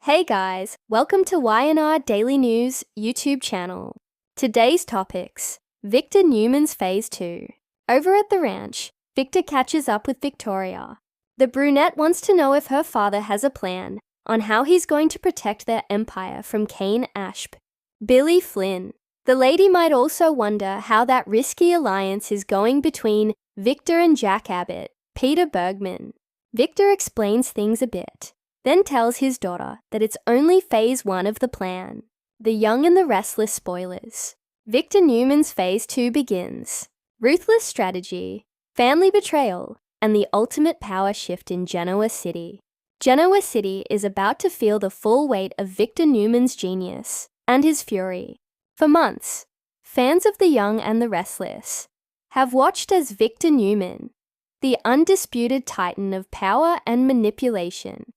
Hey guys, welcome to Y&R Daily News YouTube channel. Today's topics: Victor Newman's Phase 2. Over at the ranch, Victor catches up with Victoria. The brunette wants to know if her father has a plan on how he's going to protect their empire from Cain Ashp. Billy Flynn. The lady might also wonder how that risky alliance is going between Victor and Jack Abbott, Peter Bergman. Victor explains things a bit, then tells his daughter that it's only Phase 1 of the plan. The Young and the Restless spoilers. Victor Newman's Phase 2 begins. Ruthless strategy, family betrayal, and the ultimate power shift in Genoa City. Genoa City is about to feel the full weight of Victor Newman's genius and his fury. For months, fans of The Young and the Restless have watched as Victor Newman, the undisputed titan of power and manipulation,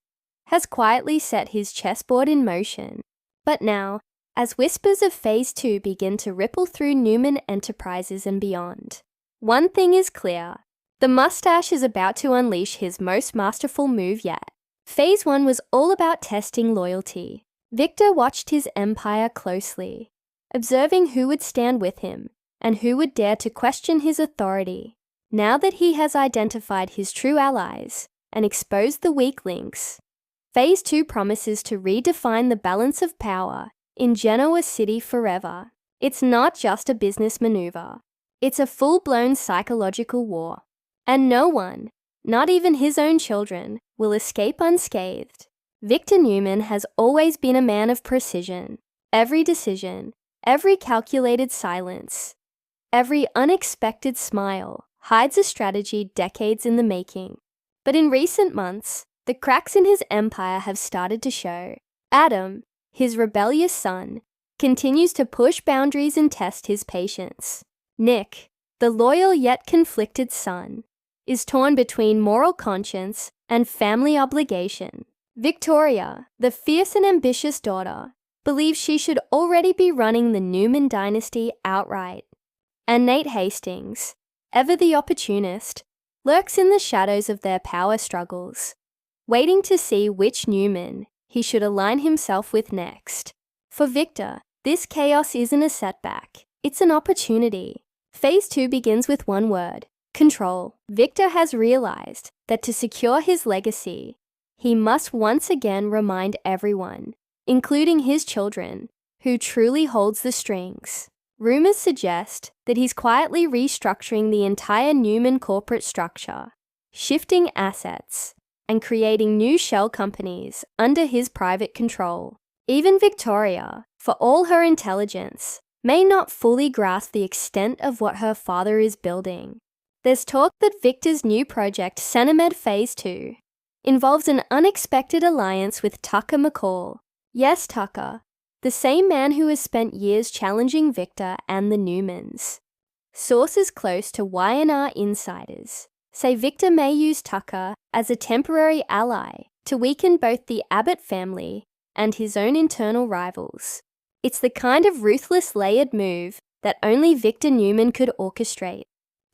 has quietly set his chessboard in motion. But now, as whispers of Phase 2 begin to ripple through Newman Enterprises and beyond, one thing is clear: the mustache is about to unleash his most masterful move yet. Phase 1 was all about testing loyalty. Victor watched his empire closely, observing who would stand with him and who would dare to question his authority. Now that he has identified his true allies and exposed the weak links, Phase 2 promises to redefine the balance of power in Genoa City forever. It's not just a business maneuver. It's a full-blown psychological war. And no one, not even his own children, will escape unscathed. Victor Newman has always been a man of precision. Every decision, every calculated silence, every unexpected smile hides a strategy decades in the making. But in recent months, the cracks in his empire have started to show. Adam, his rebellious son, continues to push boundaries and test his patience. Nick, the loyal yet conflicted son, is torn between moral conscience and family obligation. Victoria, the fierce and ambitious daughter, believes she should already be running the Newman dynasty outright. And Nate Hastings, ever the opportunist, lurks in the shadows of their power struggles, waiting to see which Newman he should align himself with next. For Victor, this chaos isn't a setback, it's an opportunity. Phase 2 begins with one word: control. Victor has realized that to secure his legacy, he must once again remind everyone, including his children, who truly holds the strings. Rumors suggest that he's quietly restructuring the entire Newman corporate structure, shifting assets, and creating new shell companies under his private control. Even Victoria, for all her intelligence, may not fully grasp the extent of what her father is building. There's talk that Victor's new project, Cenomed Phase 2, involves an unexpected alliance with Tucker McCall. Yes, Tucker, the same man who has spent years challenging Victor and the Newmans. Sources close to Y&R insiders say Victor may use Tucker as a temporary ally to weaken both the Abbott family and his own internal rivals. It's the kind of ruthless layered move that only Victor Newman could orchestrate.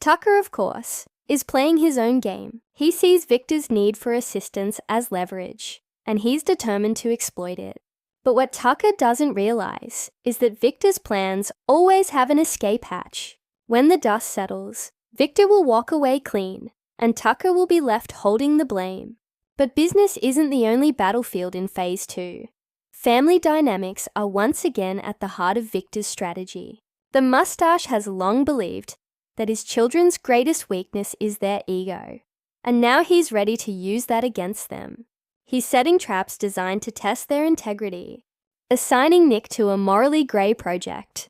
Tucker, of course, is playing his own game. He sees Victor's need for assistance as leverage, and he's determined to exploit it. But what Tucker doesn't realize is that Victor's plans always have an escape hatch. When the dust settles, Victor will walk away clean, and Tucker will be left holding the blame. But business isn't the only battlefield in Phase 2. Family dynamics are once again at the heart of Victor's strategy. The mustache has long believed that his children's greatest weakness is their ego, and now he's ready to use that against them. He's setting traps designed to test their integrity, assigning Nick to a morally grey project,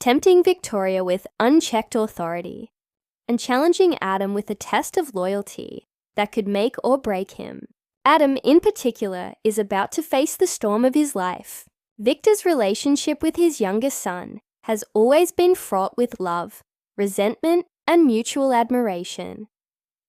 tempting Victoria with unchecked authority, and challenging Adam with a test of loyalty that could make or break him. Adam, in particular, is about to face the storm of his life. Victor's relationship with his youngest son has always been fraught with love, resentment, and mutual admiration.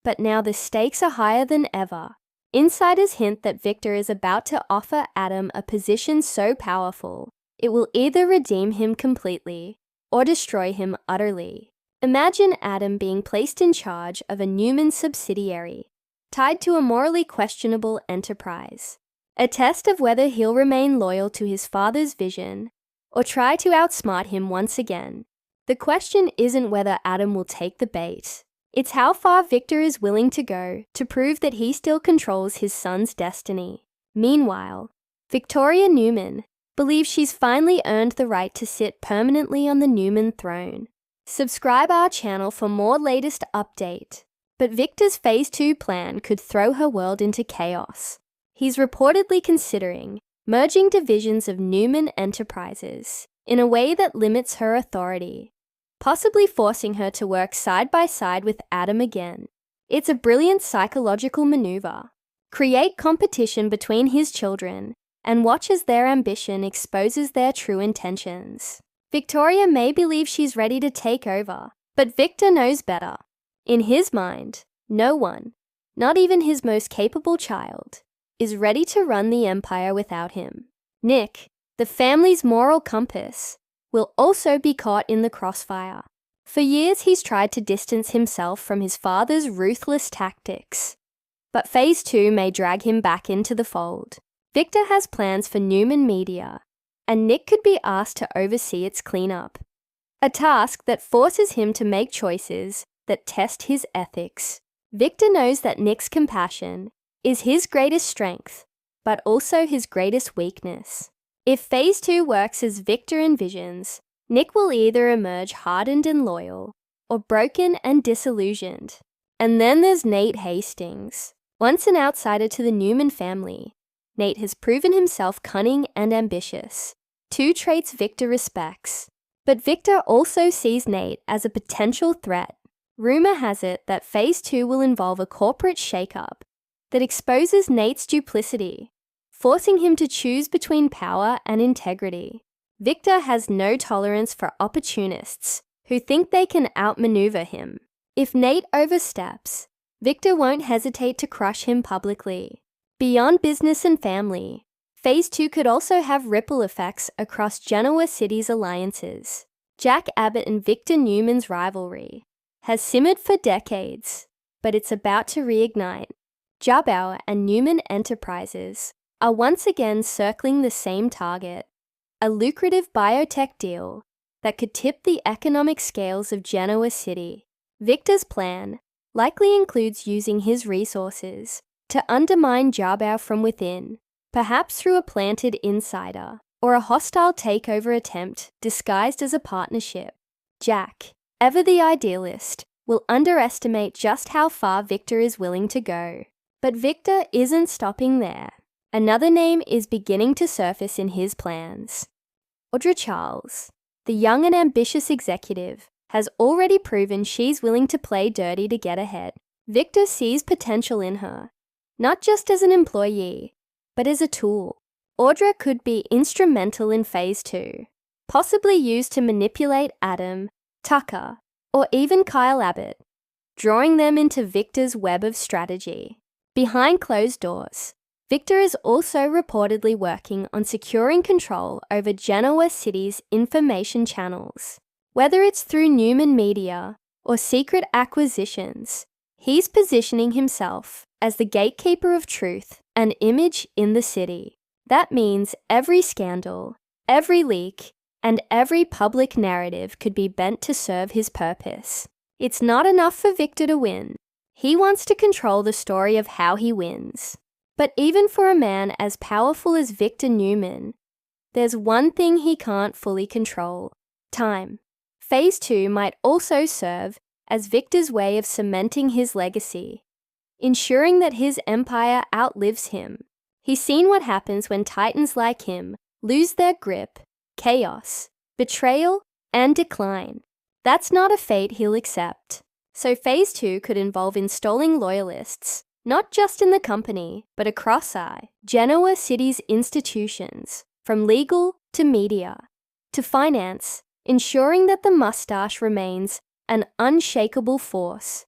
But now the stakes are higher than ever. Insiders hint that Victor is about to offer Adam a position so powerful, it will either redeem him completely or destroy him utterly. Imagine Adam being placed in charge of a Newman subsidiary, tied to a morally questionable enterprise. a test of whether he'll remain loyal to his father's vision or try to outsmart him once again. The question isn't whether Adam will take the bait. It's how far Victor is willing to go to prove that he still controls his son's destiny. Meanwhile, Victoria Newman believes she's finally earned the right to sit permanently on the Newman throne. Subscribe our channel for more latest update. But Victor's Phase 2 plan could throw her world into chaos. He's reportedly considering merging divisions of Newman Enterprises in a way that limits her authority, possibly forcing her to work side by side with Adam again. It's a brilliant psychological maneuver. Create competition between his children and watch as their ambition exposes their true intentions. Victoria may believe she's ready to take over, but Victor knows better. In his mind, no one, not even his most capable child, is ready to run the empire without him. Nick, the family's moral compass, will also be caught in the crossfire. For years he's tried to distance himself from his father's ruthless tactics. But Phase 2 may drag him back into the fold. Victor has plans for Newman Media, and Nick could be asked to oversee its cleanup. A task that forces him to make choices that test his ethics. Victor knows that Nick's compassion is his greatest strength, but also his greatest weakness. If Phase 2 works as Victor envisions, Nick will either emerge hardened and loyal, or broken and disillusioned. And then there's Nate Hastings. Once an outsider to the Newman family, Nate has proven himself cunning and ambitious, two traits Victor respects. But Victor also sees Nate as a potential threat. Rumor has it that Phase 2 will involve a corporate shakeup that exposes Nate's duplicity, forcing him to choose between power and integrity. Victor has no tolerance for opportunists who think they can outmaneuver him. If Nate oversteps, Victor won't hesitate to crush him publicly. Beyond business and family, Phase 2 could also have ripple effects across Genoa City's alliances. Jack Abbott and Victor Newman's rivalry has simmered for decades, but it's about to reignite. Jabauer and Newman Enterprises are once again circling the same target, a lucrative biotech deal that could tip the economic scales of Genoa City. Victor's plan likely includes using his resources to undermine Jabauer from within, perhaps through a planted insider or a hostile takeover attempt disguised as a partnership. Jack, ever the idealist, will underestimate just how far Victor is willing to go. But Victor isn't stopping there. Another name is beginning to surface in his plans. Audra Charles, the young and ambitious executive, has already proven she's willing to play dirty to get ahead. Victor sees potential in her, not just as an employee, but as a tool. Audra could be instrumental in Phase 2, possibly used to manipulate Adam, Tucker, or even Kyle Abbott, drawing them into Victor's web of strategy. Behind closed doors, Victor is also reportedly working on securing control over Genoa City's information channels. Whether it's through Newman Media or secret acquisitions, he's positioning himself as the gatekeeper of truth and image in the city. That means every scandal, every leak, and every public narrative could be bent to serve his purpose. It's not enough for Victor to win. He wants to control the story of how he wins. But even for a man as powerful as Victor Newman, there's one thing he can't fully control: time. Phase 2 might also serve as Victor's way of cementing his legacy, ensuring that his empire outlives him. He's seen what happens when titans like him lose their grip: chaos, betrayal, and decline. That's not a fate he'll accept. So Phase 2 could involve installing loyalists, not just in the company, but across Genoa City's institutions, from legal to media to finance, ensuring that the mustache remains an unshakable force,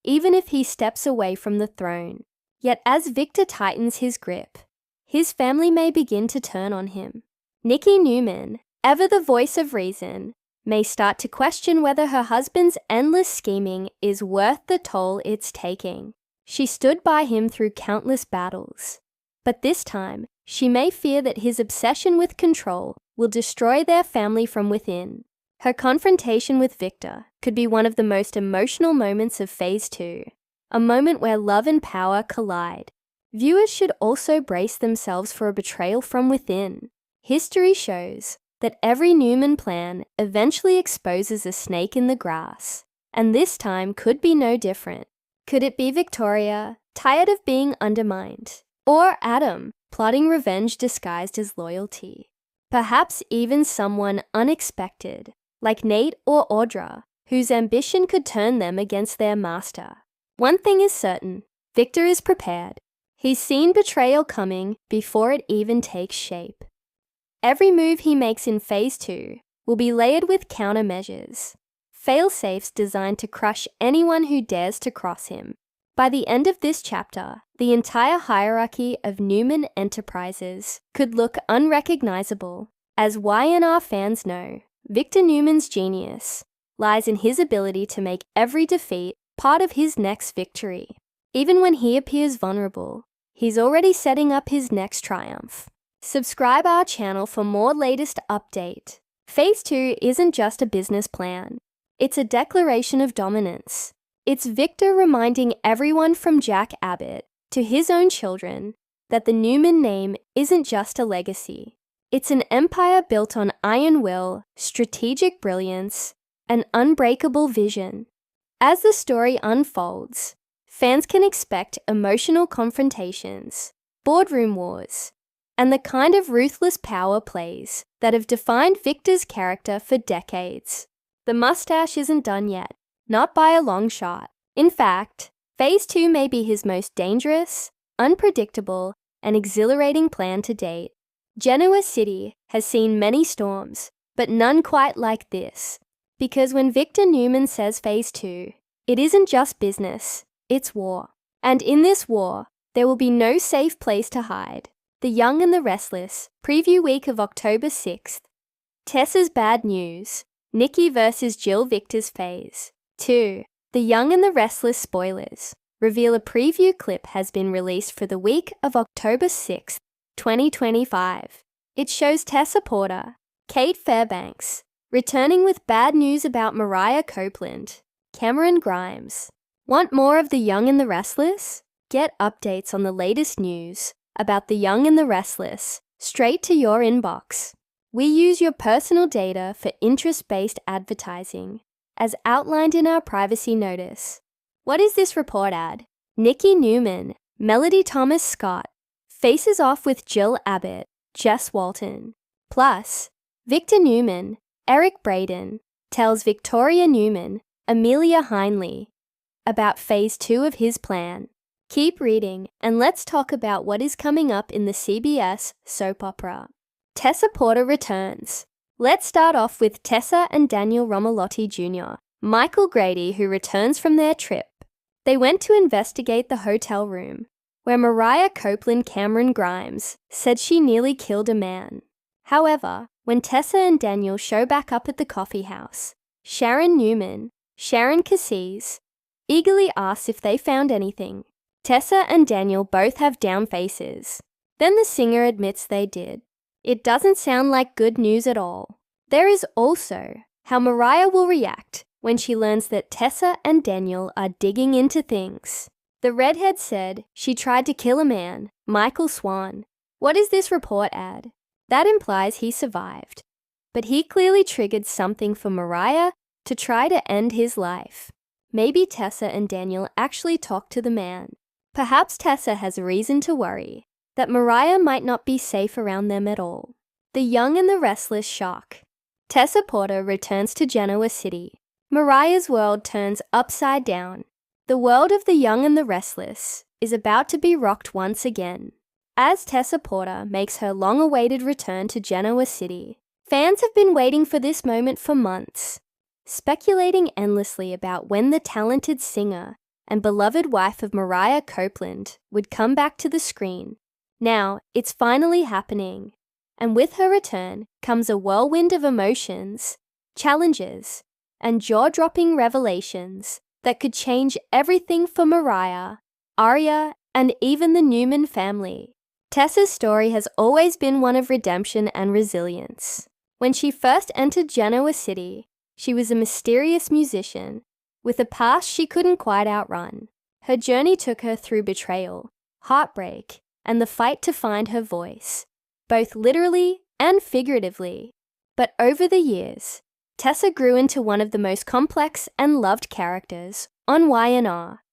even if he steps away from the throne. Yet as Victor tightens his grip, his family may begin to turn on him. Nikki Newman, ever the voice of reason, may start to question whether her husband's endless scheming is worth the toll it's taking. She stood by him through countless battles, But this time, she may fear that his obsession with control will destroy their family from within. Her confrontation with Victor could be one of the most emotional moments of Phase 2, a moment where love and power collide. Viewers should also brace themselves for a betrayal from within. History shows that every Newman plan eventually exposes a snake in the grass, and this time could be no different. Could it be Victoria, tired of being undermined? Or Adam, plotting revenge disguised as loyalty? Perhaps even someone unexpected, like Nate or Audra, whose ambition could turn them against their master. One thing is certain, Victor is prepared. He's seen betrayal coming before it even takes shape. Every move he makes in Phase 2 will be layered with countermeasures, fail-safes designed to crush anyone who dares to cross him. By the end of this chapter, the entire hierarchy of Newman Enterprises could look unrecognizable. As Y&R fans know, Victor Newman's genius lies in his ability to make every defeat part of his next victory. Even when he appears vulnerable, he's already setting up his next triumph. Subscribe our channel for more latest update. Phase 2 isn't just a business plan. It's a declaration of dominance. It's Victor reminding everyone from Jack Abbott to his own children that the Newman name isn't just a legacy. It's an empire built on iron will, strategic brilliance, and unbreakable vision. As the story unfolds, fans can expect emotional confrontations, boardroom wars, and the kind of ruthless power plays that have defined Victor's character for decades. The mustache isn't done yet, not by a long shot. In fact, Phase 2 may be his most dangerous, unpredictable, and exhilarating plan to date. Genoa City has seen many storms, but none quite like this. Because when Victor Newman says Phase 2, it isn't just business, it's war. And in this war, there will be no safe place to hide. The Young and the Restless, preview week of October 6th. Tessa's bad news. Nikki vs. Jill Victor's Phase 2. The Young and the Restless spoilers. Reveal a preview clip has been released for the week of October 6th, 2025. It shows Tessa Porter, Kate Fairbanks, returning with bad news about Mariah Copeland, Cameron Grimes. Want more of The Young and the Restless? Get updates on the latest news about The Young and the Restless straight to your inbox. We use your personal data for interest-based advertising, as outlined in our privacy notice. What is this report ad? Nikki Newman, Melody Thomas Scott, faces off with Jill Abbott, Jess Walton. Plus, Victor Newman, Eric Braeden, tells Victoria Newman, Amelia Heinley, about Phase 2 of his plan. Keep reading, and let's talk about what is coming up in the CBS soap opera. Tessa Porter returns. Let's start off with Tessa and Daniel Romalotti Jr., Michael Grady, who returns from their trip. They went to investigate the hotel room, where Mariah Copeland Cameron Grimes said she nearly killed a man. However, when Tessa and Daniel show back up at the coffee house, Sharon Newman, Sharon Cassis, eagerly asks if they found anything. Tessa and Daniel both have down faces. Then the singer admits they did. It doesn't sound like good news at all. There is also how Mariah will react when she learns that Tessa and Daniel are digging into things. The redhead said she tried to kill a man, Michael Swan. What is this report ad? That implies he survived. But he clearly triggered something for Mariah to try to end his life. Maybe Tessa and Daniel actually talked to the man. Perhaps Tessa has reason to worry that Mariah might not be safe around them at all. The Young and the Restless shock. Tessa Porter returns to Genoa City. Mariah's world turns upside down. The world of the Young and the Restless is about to be rocked once again. As Tessa Porter makes her long-awaited return to Genoa City, fans have been waiting for this moment for months, speculating endlessly about when the talented singer and beloved wife of Mariah Copeland would come back to the screen. Now, it's finally happening, and with her return comes a whirlwind of emotions, challenges, and jaw-dropping revelations that could change everything for Mariah, Aria, and even the Newman family. Tessa's story has always been one of redemption and resilience. When she first entered Genoa City, she was a mysterious musician with a past she couldn't quite outrun. Her journey took her through betrayal, heartbreak, and the fight to find her voice, both literally and figuratively. But over the years, Tessa grew into one of the most complex and loved characters on Y&R,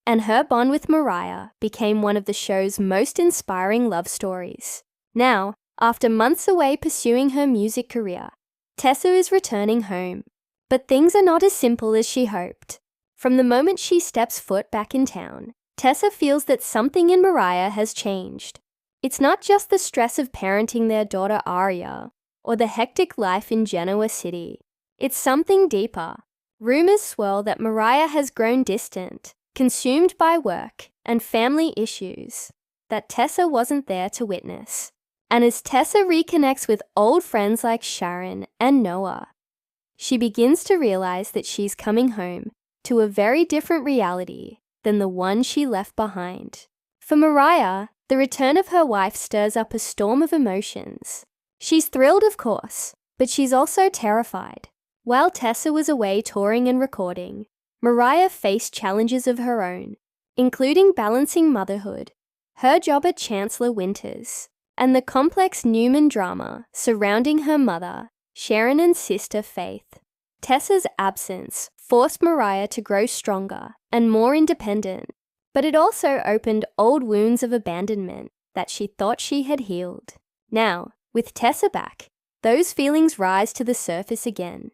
and her bond with Mariah became one of the show's most inspiring love stories. Now, after months away pursuing her music career, Tessa is returning home. But things are not as simple as she hoped. From the moment she steps foot back in town, Tessa feels that something in Mariah has changed. It's not just the stress of parenting their daughter Aria, or the hectic life in Genoa City. It's something deeper. Rumors swirl that Mariah has grown distant, consumed by work and family issues that Tessa wasn't there to witness. And as Tessa reconnects with old friends like Sharon and Noah, she begins to realize that she's coming home to a very different reality than the one she left behind. For Mariah, the return of her wife stirs up a storm of emotions. She's thrilled, of course, but she's also terrified. While Tessa was away touring and recording, Mariah faced challenges of her own, including balancing motherhood, her job at Chancellor Winters, and the complex Newman drama surrounding her mother, Sharon, and sister Faith. Tessa's absence forced Mariah to grow stronger and more independent, but it also opened old wounds of abandonment that she thought she had healed. Now, with Tessa back, those feelings rise to the surface again,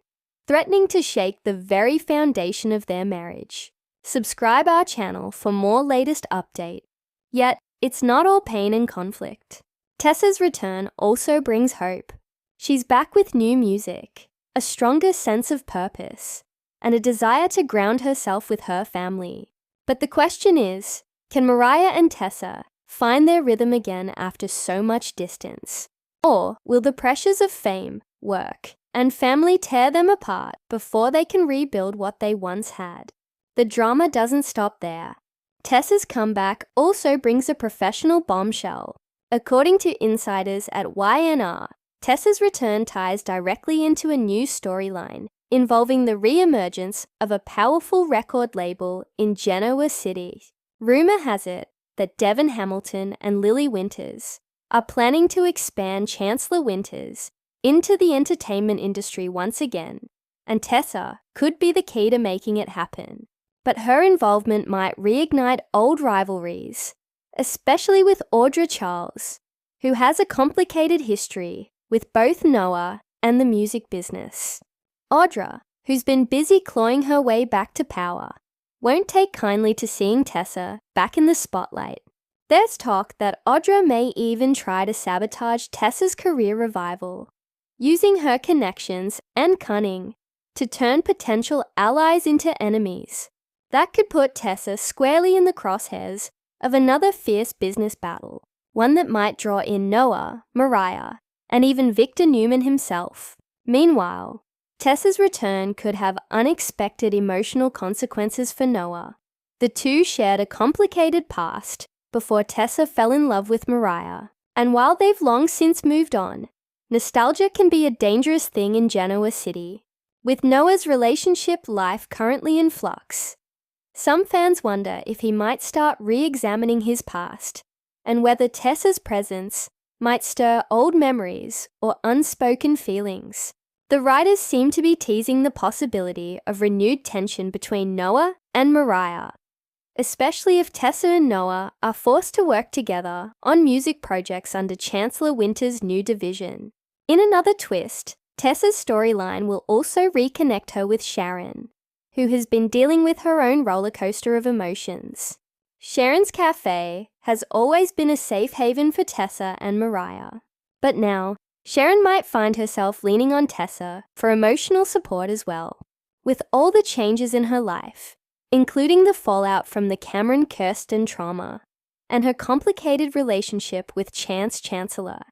threatening to shake the very foundation of their marriage. Subscribe our channel for more latest update. Yet, it's not all pain and conflict. Tessa's return also brings hope. She's back with new music, a stronger sense of purpose, and a desire to ground herself with her family. But the question is, can Mariah and Tessa find their rhythm again after so much distance? Or will the pressures of fame, work, and family tear them apart before they can rebuild what they once had? The drama doesn't stop there. Tessa's comeback also brings a professional bombshell. According to insiders at Y&R, Tessa's return ties directly into a new storyline involving the re-emergence of a powerful record label in Genoa City. Rumor has it that Devon Hamilton and Lily Winters are planning to expand Chancellor Winters into the entertainment industry once again, and Tessa could be the key to making it happen. But her involvement might reignite old rivalries, especially with Audra Charles, who has a complicated history with both Noah and the music business. Audra, who's been busy clawing her way back to power, won't take kindly to seeing Tessa back in the spotlight. There's talk that Audra may even try to sabotage Tessa's career revival, using her connections and cunning to turn potential allies into enemies. That could put Tessa squarely in the crosshairs of another fierce business battle, one that might draw in Noah, Mariah, and even Victor Newman himself. Meanwhile, Tessa's return could have unexpected emotional consequences for Noah. The two shared a complicated past before Tessa fell in love with Mariah, and while they've long since moved on, nostalgia can be a dangerous thing in Genoa City. With Noah's relationship life currently in flux, some fans wonder if he might start re-examining his past, and whether Tessa's presence might stir old memories or unspoken feelings. The writers seem to be teasing the possibility of renewed tension between Noah and Mariah, especially if Tessa and Noah are forced to work together on music projects under Chancellor Winters' new division. In another twist, Tessa's storyline will also reconnect her with Sharon, who has been dealing with her own rollercoaster of emotions. Sharon's Cafe has always been a safe haven for Tessa and Mariah, but now Sharon might find herself leaning on Tessa for emotional support as well. With all the changes in her life, including the fallout from the Cameron Kirsten trauma and her complicated relationship with Chancellor,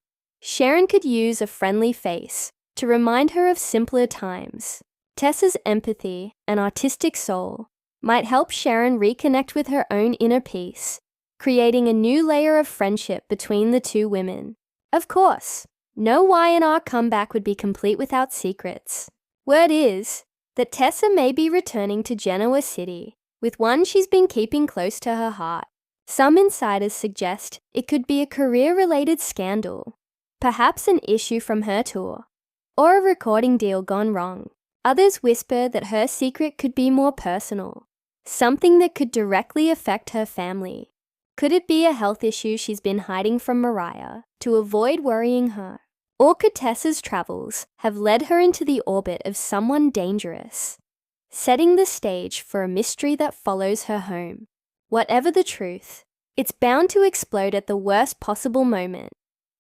Sharon could use a friendly face to remind her of simpler times. Tessa's empathy and artistic soul might help Sharon reconnect with her own inner peace, creating a new layer of friendship between the two women. Of course, no Y&R comeback would be complete without secrets. Word is that Tessa may be returning to Genoa City, with one she's been keeping close to her heart. Some insiders suggest it could be a career-related scandal, perhaps an issue from her tour, or a recording deal gone wrong. Others whisper that her secret could be more personal, something that could directly affect her family. Could it be a health issue she's been hiding from Mariah to avoid worrying her? Or could Tessa's travels have led her into the orbit of someone dangerous, setting the stage for a mystery that follows her home? Whatever the truth, it's bound to explode at the worst possible moment,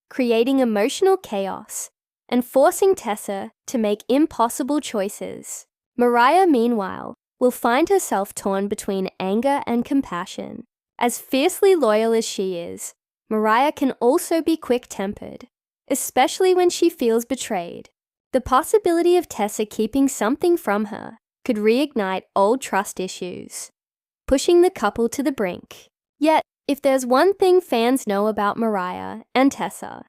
creating emotional chaos and forcing Tessa to make impossible choices. Mariah, meanwhile, will find herself torn between anger and compassion. As fiercely loyal as she is, Mariah can also be quick-tempered, especially when she feels betrayed. The possibility of Tessa keeping something from her could reignite old trust issues, pushing the couple to the brink. Yet, if there's one thing fans know about Mariah and Tessa,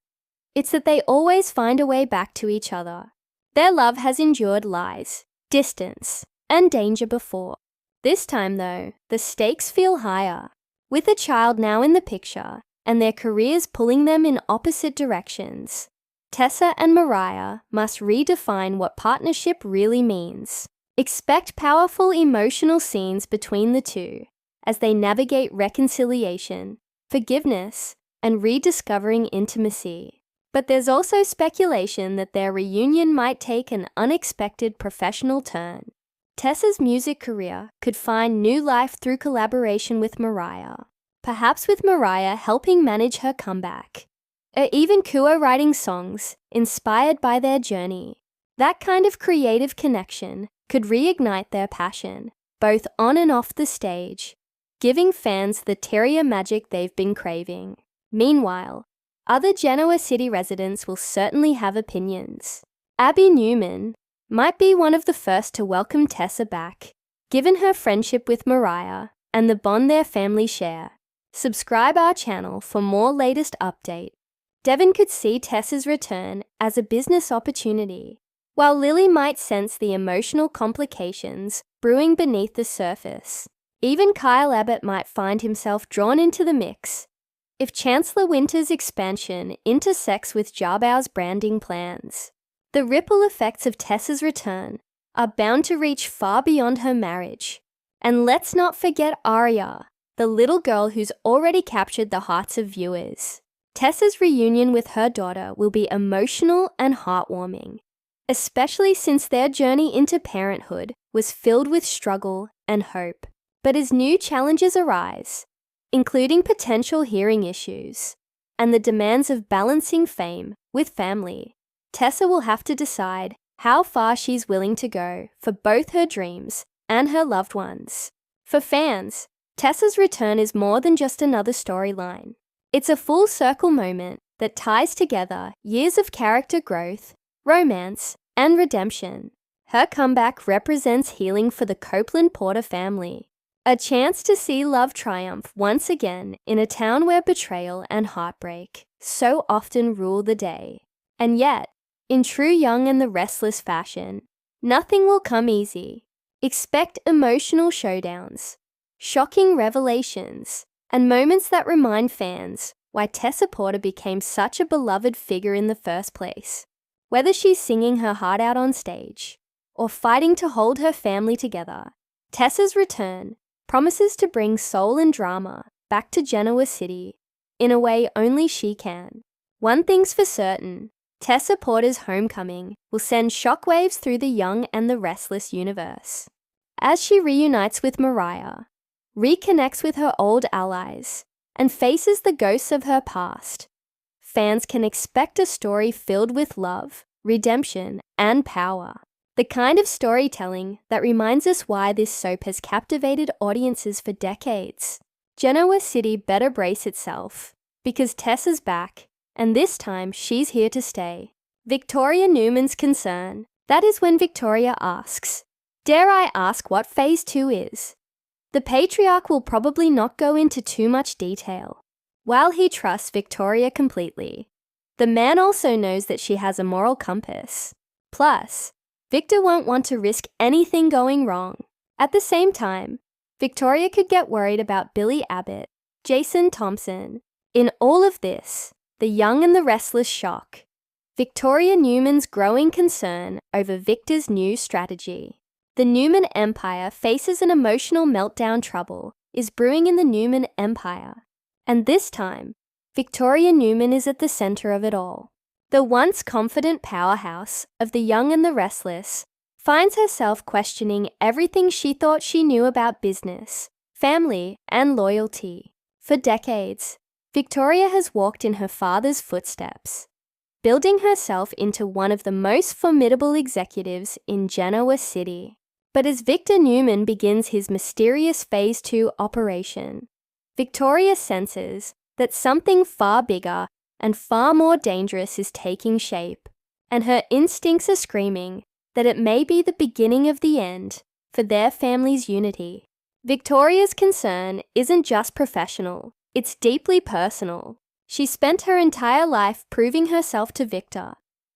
it's that they always find a way back to each other. Their love has endured lies, distance, and danger before. This time, though, the stakes feel higher. With a child now in the picture, and their careers pulling them in opposite directions, Tessa and Mariah must redefine what partnership really means. Expect powerful emotional scenes between the two as they navigate reconciliation, forgiveness, and rediscovering intimacy. But there's also speculation that their reunion might take an unexpected professional turn. Tessa's music career could find new life through collaboration with Mariah, perhaps with Mariah helping manage her comeback, or even co-writing songs inspired by their journey. That kind of creative connection could reignite their passion, both on and off the stage, giving fans the terrier magic they've been craving. Meanwhile, other Genoa City residents will certainly have opinions. Abby Newman might be one of the first to welcome Tessa back, given her friendship with Mariah and the bond their families share. Subscribe our channel for more latest update. Devin could see Tessa's return as a business opportunity, while Lily might sense the emotional complications brewing beneath the surface. Even Kyle Abbott might find himself drawn into the mix if Chancellor Winter's expansion intersects with Jarbo's branding plans. The ripple effects of Tessa's return are bound to reach far beyond her marriage. And let's not forget Aria, the little girl who's already captured the hearts of viewers. Tessa's reunion with her daughter will be emotional and heartwarming, especially since their journey into parenthood was filled with struggle and hope. But as new challenges arise, including potential hearing issues and the demands of balancing fame with family, Tessa will have to decide how far she's willing to go for both her dreams and her loved ones. For fans, Tessa's return is more than just another storyline. It's a full circle moment that ties together years of character growth, romance, and redemption. Her comeback represents healing for the Copeland Porter family, a chance to see love triumph once again in a town where betrayal and heartbreak so often rule the day. And yet, in true Young and the Restless fashion, nothing will come easy. Expect emotional showdowns, shocking revelations, and moments that remind fans why Tessa Porter became such a beloved figure in the first place. Whether she's singing her heart out on stage or fighting to hold her family together, Tessa's return promises to bring soul and drama back to Genoa City in a way only she can. One thing's for certain, Tessa Porter's homecoming will send shockwaves through the Young and the Restless universe. As she reunites with Mariah, reconnects with her old allies, and faces the ghosts of her past, fans can expect a story filled with love, redemption, and power. The kind of storytelling that reminds us why this soap has captivated audiences for decades. Genoa City better brace itself, because Tessa's back, and this time she's here to stay. Victoria Newman's concern. That is when Victoria asks, "Dare I ask what Phase 2 is?" The patriarch will probably not go into too much detail. While he trusts Victoria completely, the man also knows that she has a moral compass. Plus, Victor won't want to risk anything going wrong. At the same time, Victoria could get worried about Billy Abbott, Jason Thompson. In all of this, the young and the restless shock, Victoria Newman's growing concern over Victor's new strategy. The Newman Empire faces an emotional meltdown. Trouble is brewing in the Newman Empire. And this time, Victoria Newman is at the center of it all. The once confident powerhouse of the young and the restless finds herself questioning everything she thought she knew about business, family, and loyalty. For decades, Victoria has walked in her father's footsteps, building herself into one of the most formidable executives in Genoa City. But as Victor Newman begins his mysterious Phase 2 operation, Victoria senses that something far bigger and far more dangerous is taking shape, and her instincts are screaming that it may be the beginning of the end for their family's unity. Victoria's concern isn't just professional, it's deeply personal. She spent her entire life proving herself to Victor,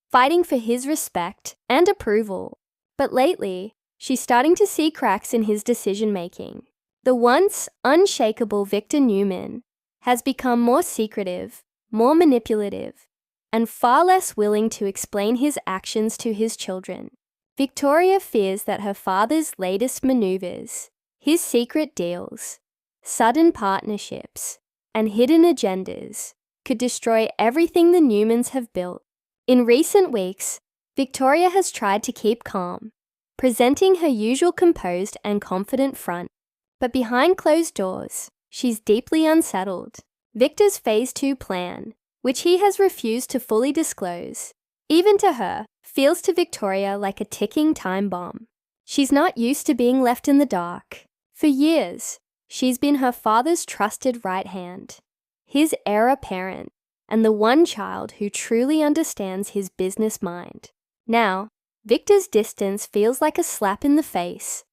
fighting for his respect and approval. But lately, she's starting to see cracks in his decision-making. The once unshakable Victor Newman has become more secretive, more manipulative, and far less willing to explain his actions to his children. Victoria fears that her father's latest maneuvers, his secret deals, sudden partnerships, and hidden agendas could destroy everything the Newmans have built. In recent weeks, Victoria has tried to keep calm, presenting her usual composed and confident front. But behind closed doors, she's deeply unsettled. Victor's Phase 2 plan, which he has refused to fully disclose, even to her, feels to Victoria like a ticking time bomb. She's not used to being left in the dark. For years, she's been her father's trusted right hand, his heir apparent, and the one child who truly understands his business mind. Now, Victor's distance feels like a slap in the face,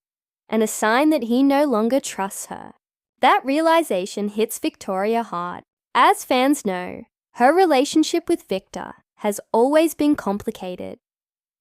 and a sign that he no longer trusts her. That realization hits Victoria hard. As fans know, her relationship with Victor has always been complicated,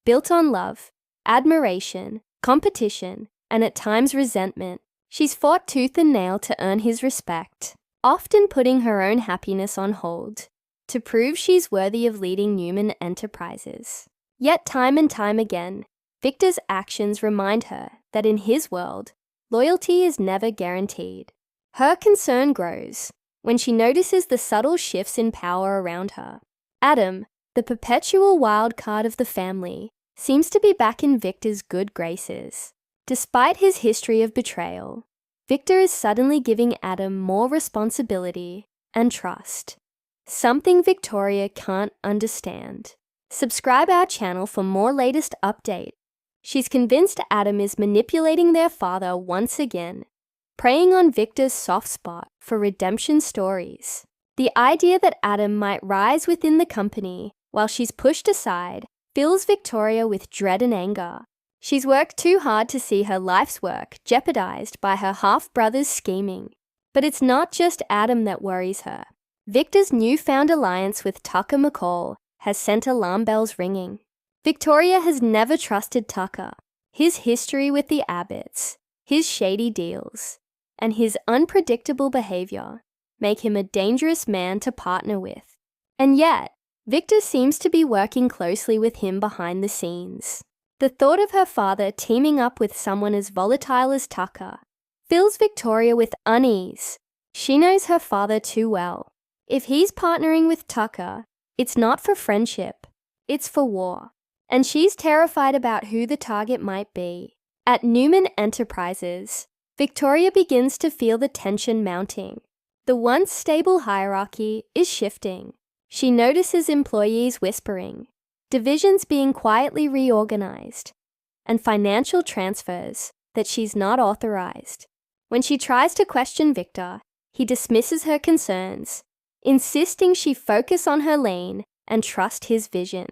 built on love, admiration, competition, and at times resentment. She's fought tooth and nail to earn his respect, often putting her own happiness on hold to prove she's worthy of leading Newman Enterprises. Yet time and time again, Victor's actions remind her that in his world, loyalty is never guaranteed. Her concern grows when she notices the subtle shifts in power around her. Adam, the perpetual wild card of the family, seems to be back in Victor's good graces. Despite his history of betrayal, Victor is suddenly giving Adam more responsibility and trust, something Victoria can't understand. Subscribe our channel for more latest update. She's convinced Adam is manipulating their father once again, preying on Victor's soft spot for redemption stories. The idea that Adam might rise within the company while she's pushed aside fills Victoria with dread and anger. She's worked too hard to see her life's work jeopardized by her half-brother's scheming. But it's not just Adam that worries her. Victor's newfound alliance with Tucker McCall has sent alarm bells ringing. Victoria has never trusted Tucker. His history with the Abbotts, his shady deals, and his unpredictable behavior make him a dangerous man to partner with. And yet, Victor seems to be working closely with him behind the scenes. The thought of her father teaming up with someone as volatile as Tucker fills Victoria with unease. She knows her father too well. If he's partnering with Tucker, it's not for friendship, it's for war. And she's terrified about who the target might be. At Newman Enterprises, Victoria begins to feel the tension mounting. The once stable hierarchy is shifting. She notices employees whispering, divisions being quietly reorganized, and financial transfers that she's not authorized. When she tries to question Victor, he dismisses her concerns, insisting she focus on her lane and trust his vision.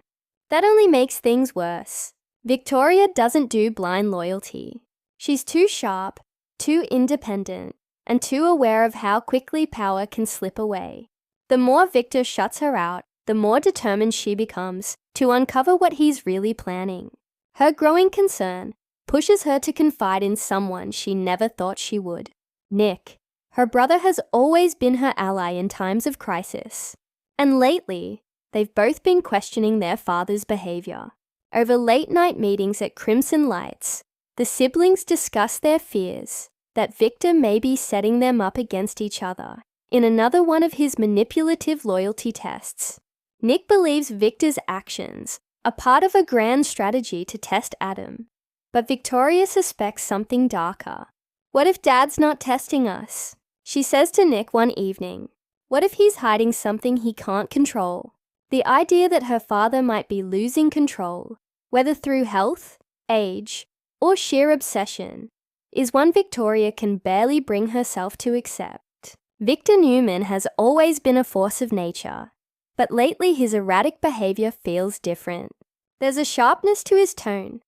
That only makes things worse. Victoria doesn't do blind loyalty. She's too sharp, too independent, and too aware of how quickly power can slip away. The more Victor shuts her out, the more determined she becomes to uncover what he's really planning. Her growing concern pushes her to confide in someone she never thought she would, Nick. Her brother has always been her ally in times of crisis, and lately, they've both been questioning their father's behavior. Over late-night meetings at Crimson Lights, the siblings discuss their fears that Victor may be setting them up against each other in another one of his manipulative loyalty tests. Nick believes Victor's actions are part of a grand strategy to test Adam, but Victoria suspects something darker. What if Dad's not testing us? She says to Nick one evening, what if he's hiding something he can't control? The idea that her father might be losing control, whether through health, age, or sheer obsession, is one Victoria can barely bring herself to accept. Victor Newman has always been a force of nature, but lately his erratic behavior feels different. There's a sharpness to his tone,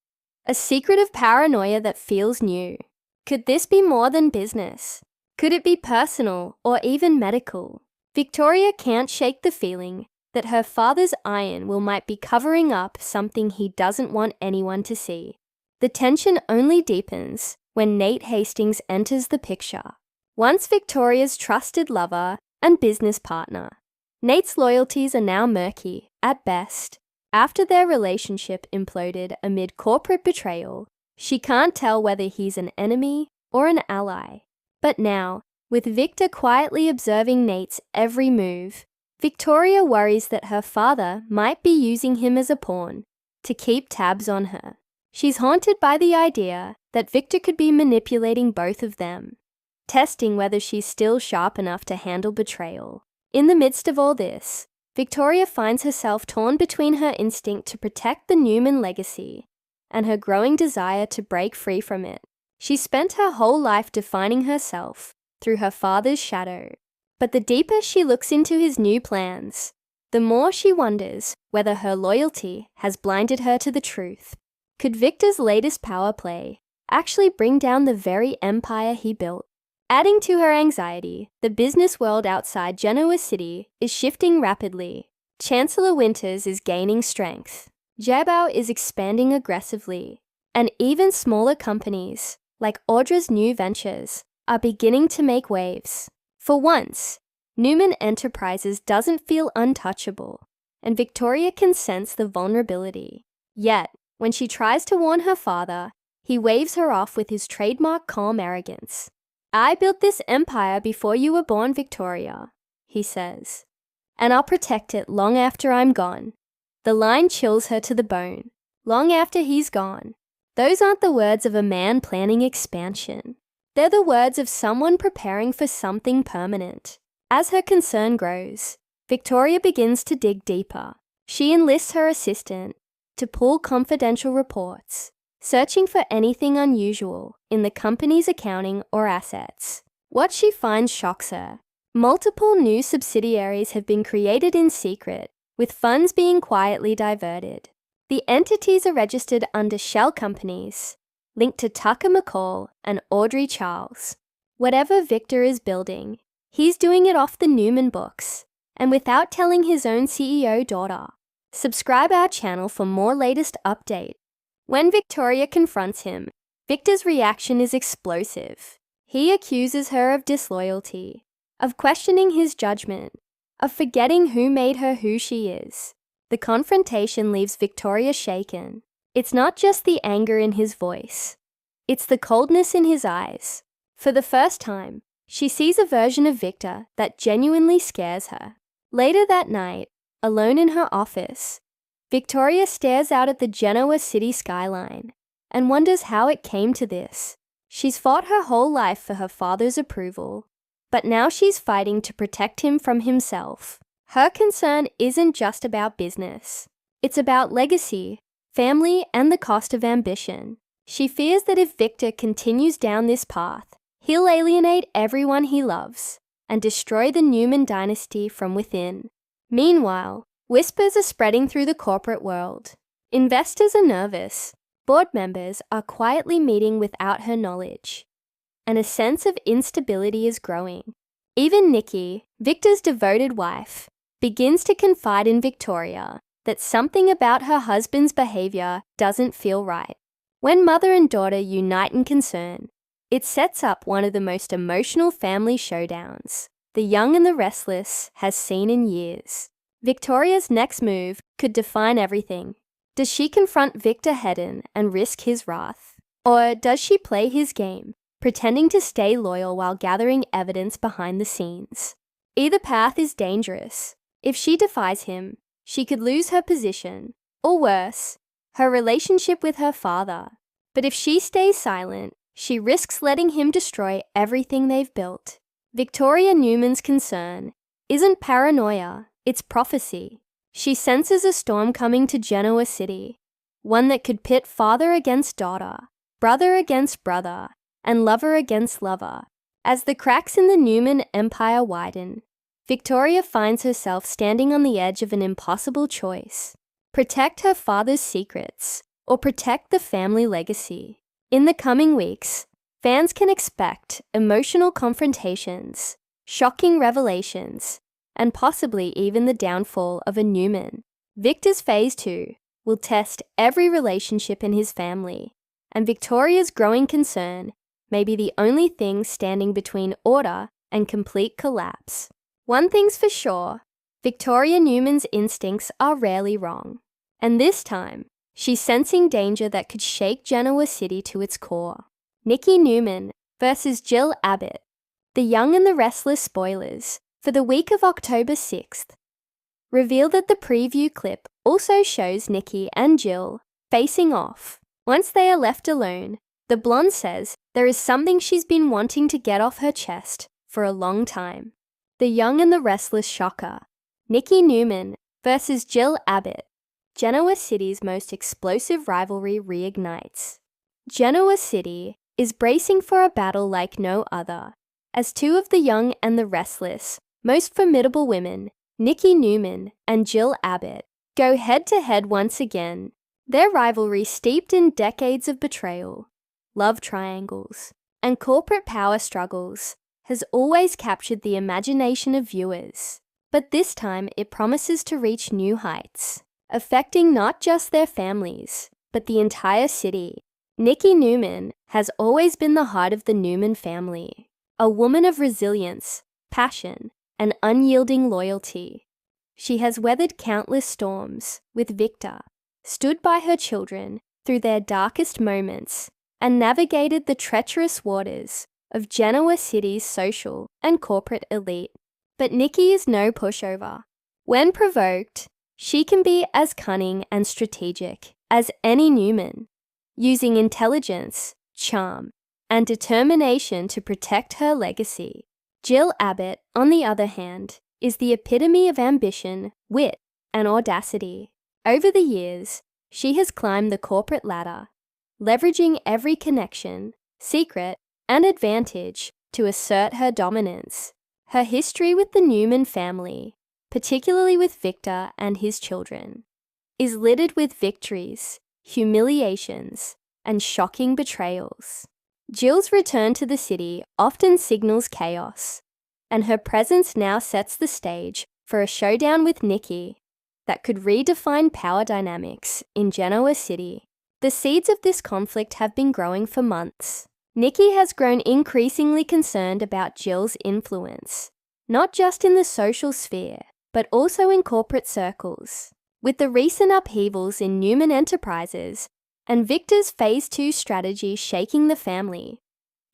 a secretive paranoia that feels new. Could this be more than business? Could it be personal or even medical? Victoria can't shake the feeling that her father's iron will might be covering up something he doesn't want anyone to see. The tension only deepens when Nate Hastings enters the picture. Once Victoria's trusted lover and business partner, Nate's loyalties are now murky, at best. After their relationship imploded amid corporate betrayal, she can't tell whether he's an enemy or an ally. But now, with Victor quietly observing Nate's every move, Victoria worries that her father might be using him as a pawn to keep tabs on her. She's haunted by the idea that Victor could be manipulating both of them, testing whether she's still sharp enough to handle betrayal. In the midst of all this, Victoria finds herself torn between her instinct to protect the Newman legacy and her growing desire to break free from it. She spent her whole life defining herself through her father's shadow, but the deeper she looks into his new plans, the more she wonders whether her loyalty has blinded her to the truth. Could Victor's latest power play actually bring down the very empire he built? Adding to her anxiety, the business world outside Genoa City is shifting rapidly. Chancellor Winters is gaining strength. Jabao is expanding aggressively, and even smaller companies, like Audra's new ventures, are beginning to make waves. For once, Newman Enterprises doesn't feel untouchable, and Victoria can sense the vulnerability. Yet, when she tries to warn her father, he waves her off with his trademark calm arrogance. I built this empire before you were born, Victoria, he says, and I'll protect it long after I'm gone. The line chills her to the bone. Long after he's gone. Those aren't the words of a man planning expansion. They're the words of someone preparing for something permanent. As her concern grows, Victoria begins to dig deeper. She enlists her assistant to pull confidential reports, searching for anything unusual in the company's accounting or assets. What she finds shocks her. Multiple new subsidiaries have been created in secret, with funds being quietly diverted. The entities are registered under shell companies, linked to Tucker McCall and Audrey Charles. Whatever Victor is building, he's doing it off the Newman books, and without telling his own CEO daughter. Subscribe our channel for more latest update. When Victoria confronts him, Victor's reaction is explosive. He accuses her of disloyalty, of questioning his judgment, of forgetting who made her who she is. The confrontation leaves Victoria shaken. It's not just the anger in his voice. It's the coldness in his eyes. For the first time, she sees a version of Victor that genuinely scares her. Later that night, alone in her office, Victoria stares out at the Genoa City skyline and wonders how it came to this. She's fought her whole life for her father's approval, but now she's fighting to protect him from himself. Her concern isn't just about business. It's about legacy, family, and the cost of ambition. She fears that if Victor continues down this path, he'll alienate everyone he loves and destroy the Newman dynasty from within. Meanwhile, whispers are spreading through the corporate world. Investors are nervous. Board members are quietly meeting without her knowledge. and a sense of instability is growing. Even Nikki, Victor's devoted wife, begins to confide in Victoria that something about her husband's behavior doesn't feel right. When mother and daughter unite in concern, it sets up one of the most emotional family showdowns the Young and the Restless has seen in years. Victoria's next move could define everything. Does she confront Victor head-on and risk his wrath? Or does she play his game, pretending to stay loyal while gathering evidence behind the scenes? Either path is dangerous. If she defies him, she could lose her position, or worse, her relationship with her father. But if she stays silent, she risks letting him destroy everything they've built. Victoria Newman's concern isn't paranoia, it's prophecy. She senses a storm coming to Genoa City, one that could pit father against daughter, brother against brother, and lover against lover. As the cracks in the Newman empire widen, Victoria finds herself standing on the edge of an impossible choice: protect her father's secrets or protect the family legacy. In the coming weeks, fans can expect emotional confrontations, shocking revelations, and possibly even the downfall of a Newman. Victor's Phase 2 will test every relationship in his family, and Victoria's growing concern may be the only thing standing between order and complete collapse. One thing's for sure, Victoria Newman's instincts are rarely wrong, and this time, she's sensing danger that could shake Genoa City to its core. Nikki Newman versus Jill Abbott. The Young and the Restless spoilers for the week of October 6th reveal that the preview clip also shows Nikki and Jill facing off. Once they are left alone, the blonde says there is something she's been wanting to get off her chest for a long time. The Young and the Restless shocker. Nikki Newman versus Jill Abbott. Genoa City's most explosive rivalry reignites. Genoa City is bracing for a battle like no other, as two of the Young and the Restless, most formidable women, Nikki Newman and Jill Abbott, go head-to-head once again. Their rivalry, steeped in decades of betrayal, love triangles, and corporate power struggles, has always captured the imagination of viewers. But this time it promises to reach new heights, affecting not just their families, but the entire city. Nikki Newman has always been the heart of the Newman family, a woman of resilience, passion, and unyielding loyalty. She has weathered countless storms with Victor, stood by her children through their darkest moments, and navigated the treacherous waters of Genoa City's social and corporate elite. But Nikki is no pushover. When provoked, she can be as cunning and strategic as any Newman, using intelligence, charm, and determination to protect her legacy. Jill Abbott, on the other hand, is the epitome of ambition, wit, and audacity. Over the years, she has climbed the corporate ladder, leveraging every connection, secret, and advantage to assert her dominance. Her history with the Newman family, particularly with Victor and his children, is littered with victories, humiliations, and shocking betrayals. Jill's return to the city often signals chaos, and her presence now sets the stage for a showdown with Nikki that could redefine power dynamics in Genoa City. The seeds of this conflict have been growing for months. Nikki has grown increasingly concerned about Jill's influence, not just in the social sphere, but also in corporate circles. With the recent upheavals in Newman Enterprises and Victor's Phase 2 strategy shaking the family,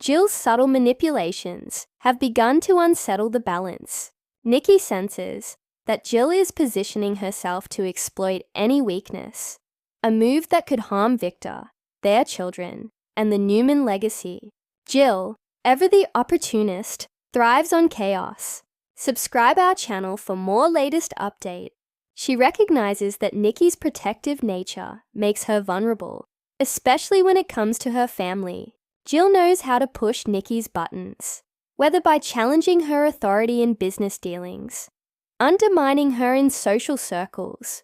Jill's subtle manipulations have begun to unsettle the balance. Nikki senses that Jill is positioning herself to exploit any weakness, a move that could harm Victor, their children, and the Newman legacy. Jill, ever the opportunist, thrives on chaos. Subscribe our channel for more latest update. She recognizes that Nikki's protective nature makes her vulnerable, especially when it comes to her family. Jill knows how to push Nikki's buttons, whether by challenging her authority in business dealings, undermining her in social circles,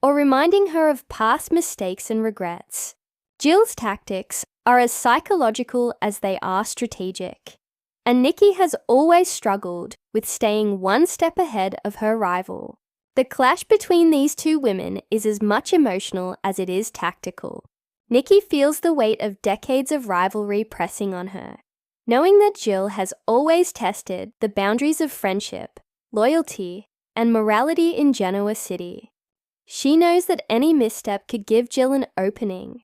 or reminding her of past mistakes and regrets. Jill's tactics are as psychological as they are strategic. And Nikki has always struggled with staying one step ahead of her rival. The clash between these two women is as much emotional as it is tactical. Nikki feels the weight of decades of rivalry pressing on her, knowing that Jill has always tested the boundaries of friendship, loyalty, and morality in Genoa City. She knows that any misstep could give Jill an opening,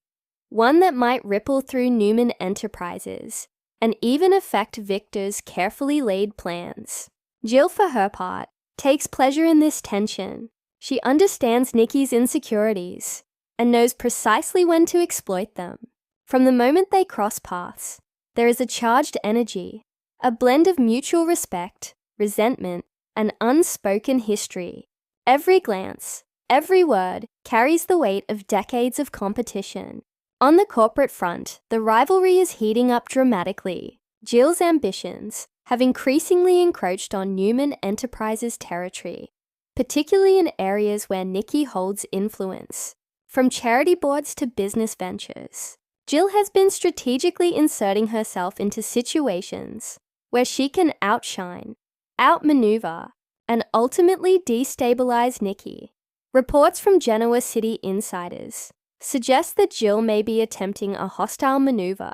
one that might ripple through Newman Enterprises and even affect Victor's carefully laid plans. Jill, for her part, takes pleasure in this tension. She understands Nikki's insecurities and knows precisely when to exploit them. From the moment they cross paths, there is a charged energy, a blend of mutual respect, resentment, and unspoken history. Every glance, every word carries the weight of decades of competition. On the corporate front, the rivalry is heating up dramatically. Jill's ambitions have increasingly encroached on Newman Enterprises territory, particularly in areas where Nikki holds influence. From charity boards to business ventures, Jill has been strategically inserting herself into situations where she can outshine, outmaneuver, and ultimately destabilize Nikki. Reports from Genoa City insiders suggest that Jill may be attempting a hostile maneuver,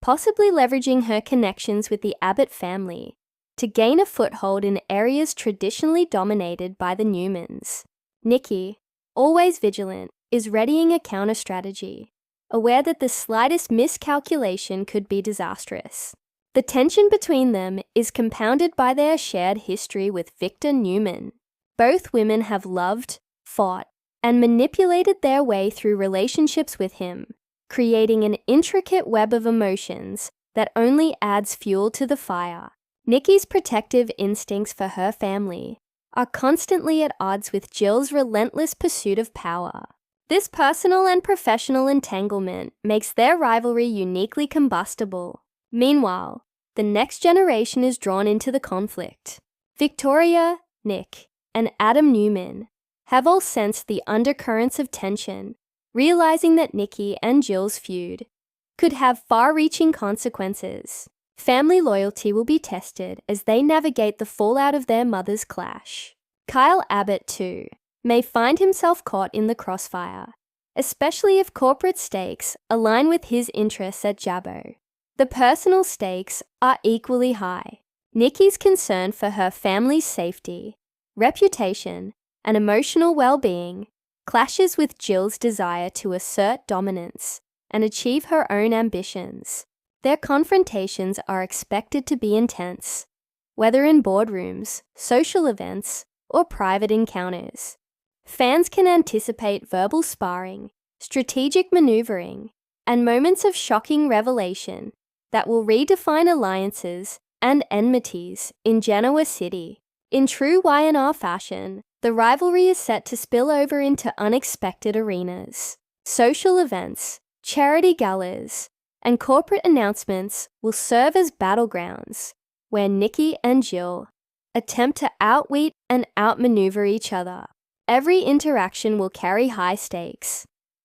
possibly leveraging her connections with the Abbott family to gain a foothold in areas traditionally dominated by the Newmans. Nikki, always vigilant, is readying a counter-strategy, aware that the slightest miscalculation could be disastrous. The tension between them is compounded by their shared history with Victor Newman. Both women have loved, fought, and manipulated their way through relationships with him, creating an intricate web of emotions that only adds fuel to the fire. Nikki's protective instincts for her family are constantly at odds with Jill's relentless pursuit of power. This personal and professional entanglement makes their rivalry uniquely combustible. Meanwhile, the next generation is drawn into the conflict. Victoria, Nick, and Adam Newman have all sensed the undercurrents of tension, realizing that Nikki and Jill's feud could have far-reaching consequences. Family loyalty will be tested as they navigate the fallout of their mother's clash. Kyle Abbott, too, may find himself caught in the crossfire, especially if corporate stakes align with his interests at Jabbo. The personal stakes are equally high. Nikki's concern for her family's safety, reputation, and emotional well-being clashes with Jill's desire to assert dominance and achieve her own ambitions. Their confrontations are expected to be intense, whether in boardrooms, social events, or private encounters. Fans can anticipate verbal sparring, strategic maneuvering, and moments of shocking revelation that will redefine alliances and enmities in Genoa City. In true Y&R fashion, the rivalry is set to spill over into unexpected arenas. Social events, charity galas, and corporate announcements will serve as battlegrounds where Nikki and Jill attempt to outwit and outmaneuver each other. Every interaction will carry high stakes,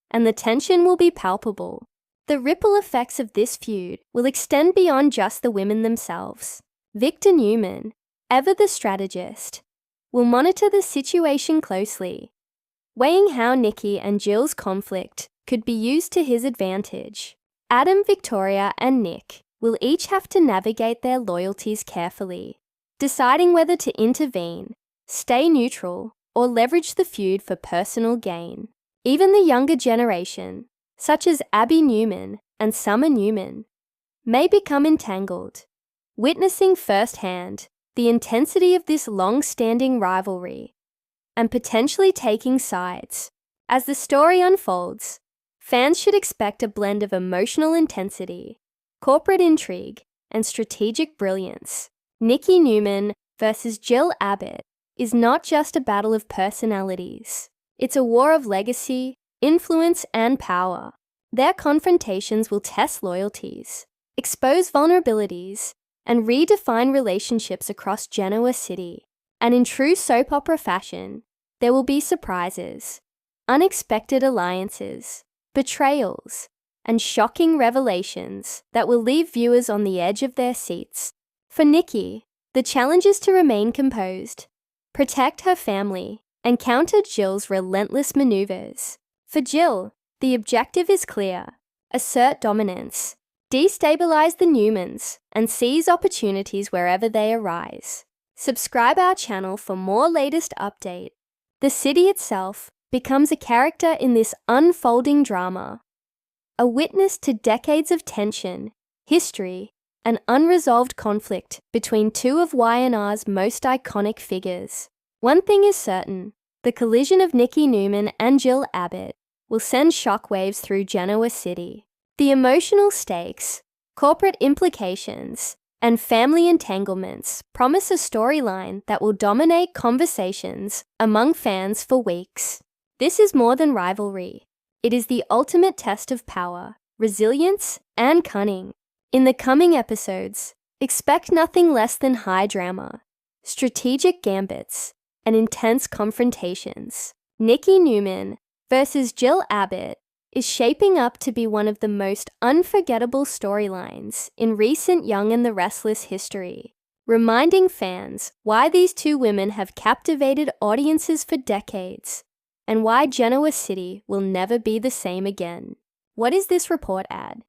and the tension will be palpable. The ripple effects of this feud will extend beyond just the women themselves. Victor Newman, ever the strategist, will monitor the situation closely, weighing how Nikki and Jill's conflict could be used to his advantage. Adam, Victoria, and Nick will each have to navigate their loyalties carefully, deciding whether to intervene, stay neutral, or leverage the feud for personal gain. Even the younger generation, such as Abby Newman and Summer Newman, may become entangled, witnessing firsthand the intensity of this long-standing rivalry and potentially taking sides. As the story unfolds, fans should expect a blend of emotional intensity, corporate intrigue, and strategic brilliance. Nikki Newman versus Jill Abbott is not just a battle of personalities. It's a war of legacy, influence, and power. Their confrontations will test loyalties, expose vulnerabilities, and redefine relationships across Genoa City. And in true soap opera fashion, there will be surprises, unexpected alliances, betrayals, and shocking revelations that will leave viewers on the edge of their seats. For Nikki, the challenge is to remain composed, protect her family, and counter Jill's relentless maneuvers. For Jill, the objective is clear: assert dominance, destabilize the Newmans, and seize opportunities wherever they arise. Subscribe our channel for more latest update. The city itself becomes a character in this unfolding drama, a witness to decades of tension, history, and unresolved conflict between two of Y&R's most iconic figures. One thing is certain: the collision of Nikki Newman and Jill Abbott will send shockwaves through Genoa City. The emotional stakes, corporate implications, and family entanglements promise a storyline that will dominate conversations among fans for weeks. This is more than rivalry. It is the ultimate test of power, resilience, and cunning. In the coming episodes, expect nothing less than high drama, strategic gambits, and intense confrontations. Nikki Newman versus Jill Abbott is shaping up to be one of the most unforgettable storylines in recent Young and the Restless history, reminding fans why these two women have captivated audiences for decades and why Genoa City will never be the same again. What is this report ad?